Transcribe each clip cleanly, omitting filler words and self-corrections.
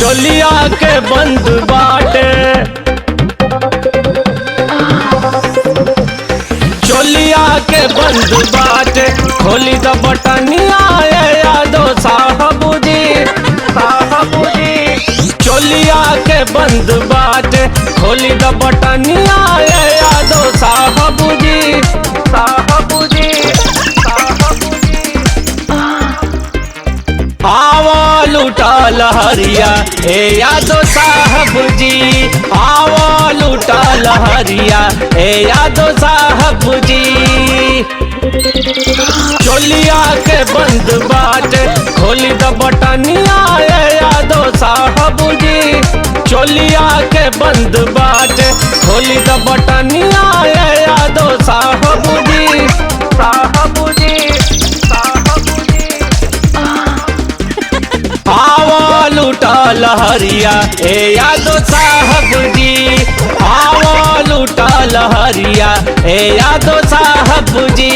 चोलिया के बंद बाटे, चोलिया के बंद बाटे, खोली द बटनिया यादो साहब जी, साहब जी। चोलिया के बंद बाटे, खोली द बटनिया यादो साहब जी, साहब जी, साहब जी। आवा लूटा लहरिया ए यादो साहब जी, आवा लूटा लहरिया ए यादो साहब जी। चोलिया के बंद बाटे, खोली द बटनिया ए यादो साहब जी। चोलिया के बंद बाटे, खोली द बटनिया ए यादो साहब जी, साहब जी, साहब जी। आवा लूटा लहरिया ए यादो साहब जी, आवा लूटा लहरिया ए यादो साहब जी।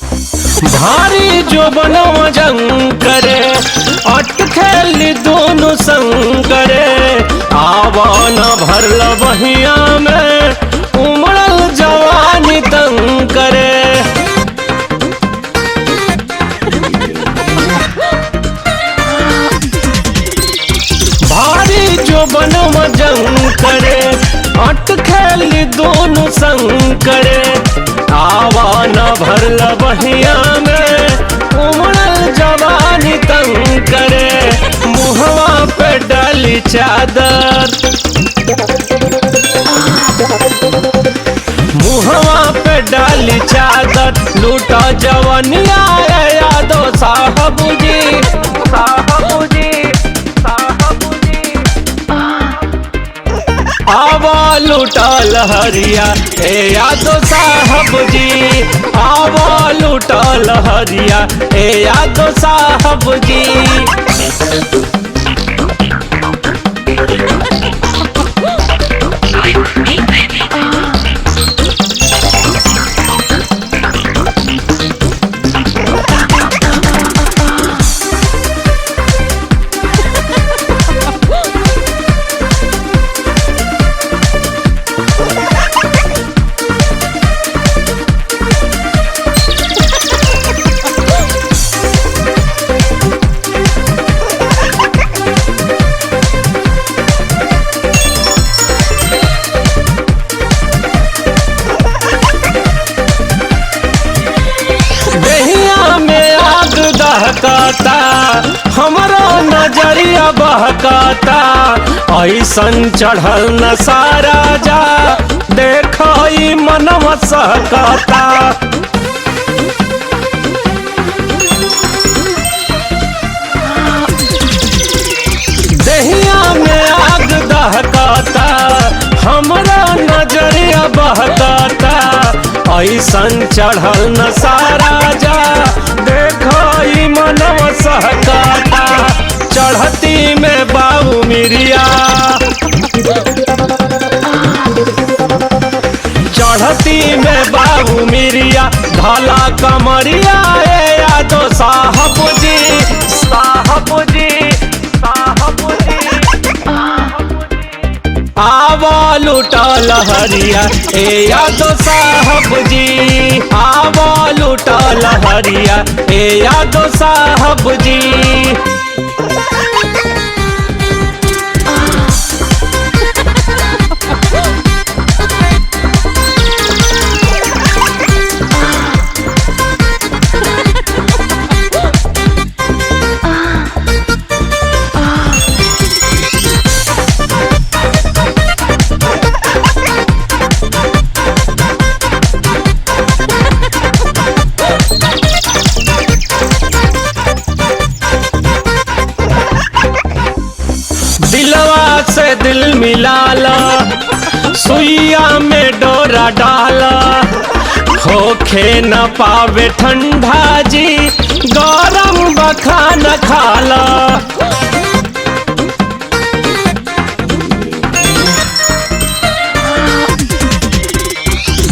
भारी जो बनवा जंग करे, अट खेली दोनों संग करे। आवान भरल बहिया में, उमड़ल जवानी तंग करे। भारी जो बनवा जंग करे, अट खेली दोनों संग करे। आवान भरल बहिया में, उमड़ल जवानी तंग करे। मुहवा पे डाली चादर, मुहवा पे डाली चादर, लूटा जवानिया यादो साहब जी, साहब जी, साहब जी। आवा लूटा लहरिया ए यादो साहब जी, आवा लूटा लहरिया ए यादो साहब जी। बहकाता हमारा नजरिया बहकाता, ऐसन चढ़ल न सारा जा, देखो ई मनवा सहकाता। दहिया में आग दहकाता, हमारा नजरिया बहकाता, ऐसन चढ़ल न सारा जा, देखो ई मनवा सहकाता। चढ़ती में बाबू मिरिया, चढ़ती में बाबू मिरिया, ढाला कमरिया ए यादो साहब जी, साहब जी, साहब जी। आवा लूटा लहरिया ए यादो साहब जी, आवा लूटा लहरिया ए यादो साहब जी। दिल मिलाला, सुइया में डोरा डाला, होखे न पावे ठंडा जी, गरम बखान खाला।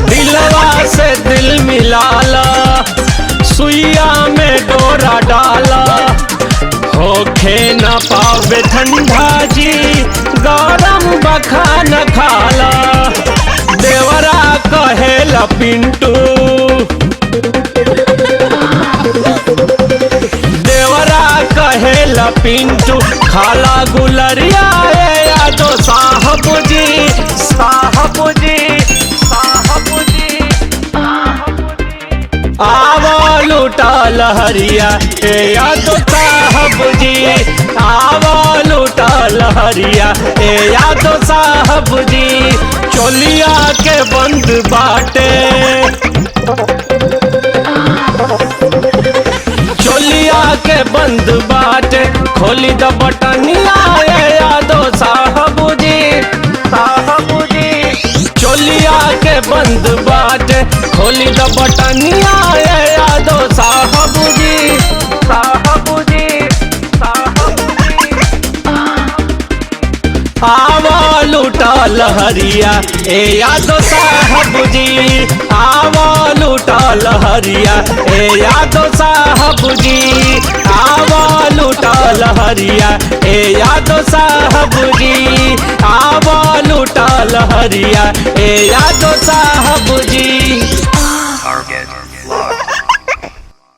दिलवा से दिल मिलाला, सुइया में डोरा डाला, होखे न पावे ठंडा जी, गरम बखान खाला। देवरा कहेला पिंटू, देवरा कहेला पिंटू, खाला गुलरिया यादो साहब जी, साहब जी, साहब जी। आवा लूटा लहरिया ए यादो साहब जी, आवा लूटा लहरिया ए यादो साहब जी। चोलिया के बंद बाटे, चोलिया के बंद बाटे, खोली द बटनिया ए यादो साहब जी, साहब जी। चोलिया के बंद बाटे, खोली द बटनिया ए यादो साहब जी, साहब जी, साहब जी। आवा लूटा लहरिया ए यादो साहब जी, आवा लूटा लहरिया ए यादो साहब जी, आवा लूटा लहरिया ए यादो साहब जी, आवा लूटा लहरिया ए यादो साहब जी।